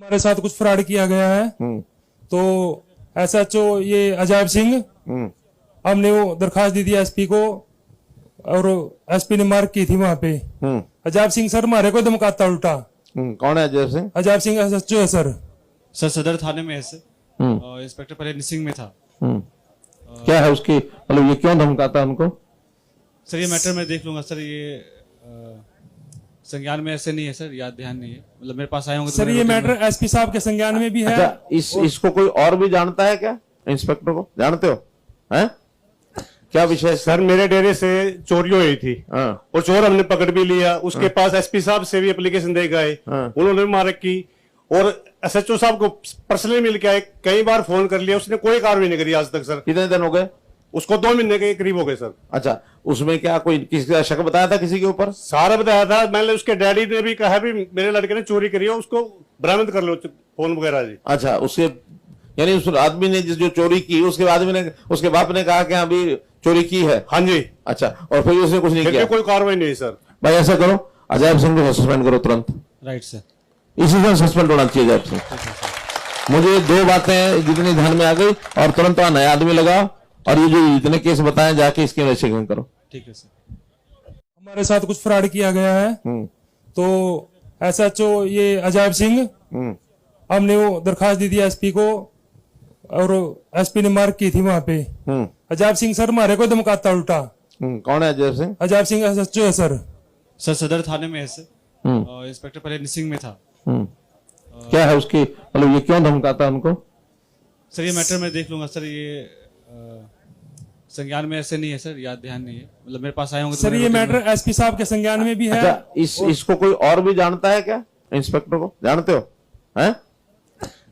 हमारे साथ कुछ फ्रॉड किया गया है। तो एसएचओ ये अजैब सिंह, हमने वो दरखास्त दी थी एसपी को और एसपी ने मार्क की थी वहां पे। अजैब सिंह सर हमारे को धमकाता उल्टा। कौन है अजय सिंह? अजैब सिंह एसएचओ है सर। सर सदर थाने में है सर। इंस्पेक्टर पहले सिंह में था। क्या है उसकी, मतलब ये क्यों धमकाता है उनको? सर ये मैटर मैं देख लूंगा सर। ये संज्ञान में ऐसे नहीं है सर, याद ध्यान नहीं है। मतलब मेरे पास आए होंगे सर ये मैटर एसपी साहब के संज्ञान में भी है। अच्छा, इसको कोई और भी जानता है क्या? इंस्पेक्टर को जानते हो? हैं? क्या विषय है? सर मेरे डेरे से चोरी हुई थी और चोर हमने पकड़ भी लिया। उसके पास एसपी साहब से भी एप्लीकेशन दे गए, उन्होंने मार्क की और एसएचओ साहब को पर्सनली मिल के आए, कई बार फोन कर लिया, उसने कोई कार्रवाई नहीं करी आज तक सर। कितने दिन हो गए उसको? 2 महीने के करीब हो गए सर। अच्छा, उसमें क्या कोई किसी का शक बताया था किसी के ऊपर? सारा बताया था मैंने। उसके डैडी ने भी कहा भी मेरे लड़के ने चोरी करी है, उसको बरामद कर लो फोन वगैरह जी। अच्छा, उसके यानी उस आदमी ने जो चोरी की उसके आदमी ने, उसके बाप ने कहा कि अभी चोरी की है। हाँ जी। अच्छा, और फिर उसने कुछ नहीं किया? कोई कार्रवाई नहीं सर। भाई ऐसा करो, अजैब सिंह को सस्पेंड करो तुरंत। Right sir. इसी तरह सस्पेंड होना चाहिए अजैब सिंह। मुझे 2 बातें जितनी ध्यान में आ गई, और तुरंत वहां नया आदमी लगाओ और ये जो इतने केस बताए जाके इसके इन्वेस्टिगेशन करो। ठीक है सर। हमारे साथ कुछ फ्रॉड किया गया है। तो एसएचओ ये अजैब सिंह, हमने वो दरखास्त दी थी एसपी को और एसपी ने मार्क की थी वहां पे। अजैब सिंह सर हमारे को धमकाता उल्टा। कौन है अजय सिंह? अजैब सिंह एसएचओ है सर। सर सदर थाने में है सर। इंस्पेक्टर पहले सिंह में था। क्या है उसकी, मतलब ये क्यों धमकाता है उनको? सर ये मैटर मैं देख लूंगा सर। ये संज्ञान में ऐसे नहीं है सर, याद ध्यान नहीं है। मतलब मेरे पास आए होंगे सर ये मैटर एसपी साहब के संज्ञान में भी है। अच्छा, इसको कोई और भी जानता है क्या? इंस्पेक्टर को जानते हो? हैं?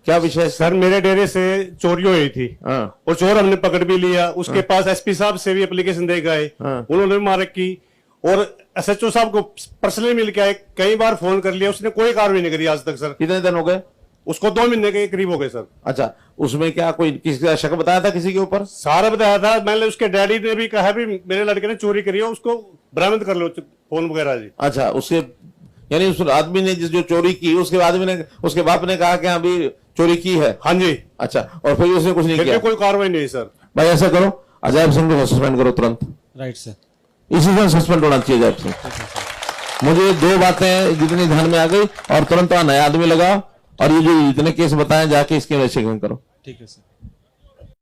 क्या विषय है? सर मेरे डेरे से चोरी हुई थी और चोर हमने पकड़ भी लिया। उसके पास एसपी साहब से भी एप्लीकेशन दे गए, उन्होंने मार्क की और एसएचओ साहब को पर्सनली मिल के आए, कई बार फोन कर लिया, उसने कोई कार्रवाई नहीं करी आज तक सर। कितने दिन हो गए उसको? 2 महीने के करीब हो गए सर। अच्छा, उसमें क्या कोई किसी का शक बताया था किसी के ऊपर? सारा बताया था मैंने। उसके डैडी ने भी कहा भी मेरे लड़के ने चोरी करी है, उसको बरामद कर लो फोन वगैरह जी। अच्छा, उसके यानी उस आदमी ने जो चोरी की उसके आदमी ने, उसके बाप ने कहा कि अभी चोरी की है। हाँ जी। अच्छा, और फिर उसने कुछ नहीं किया? कोई कार्रवाई नहीं सर। भाई ऐसा करो, अजैब सिंह को सस्पेंड करो तुरंत। Right sir. इसी तरह सस्पेंड होना चाहिए अजैब सिंह। मुझे 2 बातें जितनी ध्यान में आ गई, और तुरंत वहां नया आदमी लगाओ और ये जो इतने केस बताए जाके इसके इन्वेस्टिगेशन करो। ठीक है सर।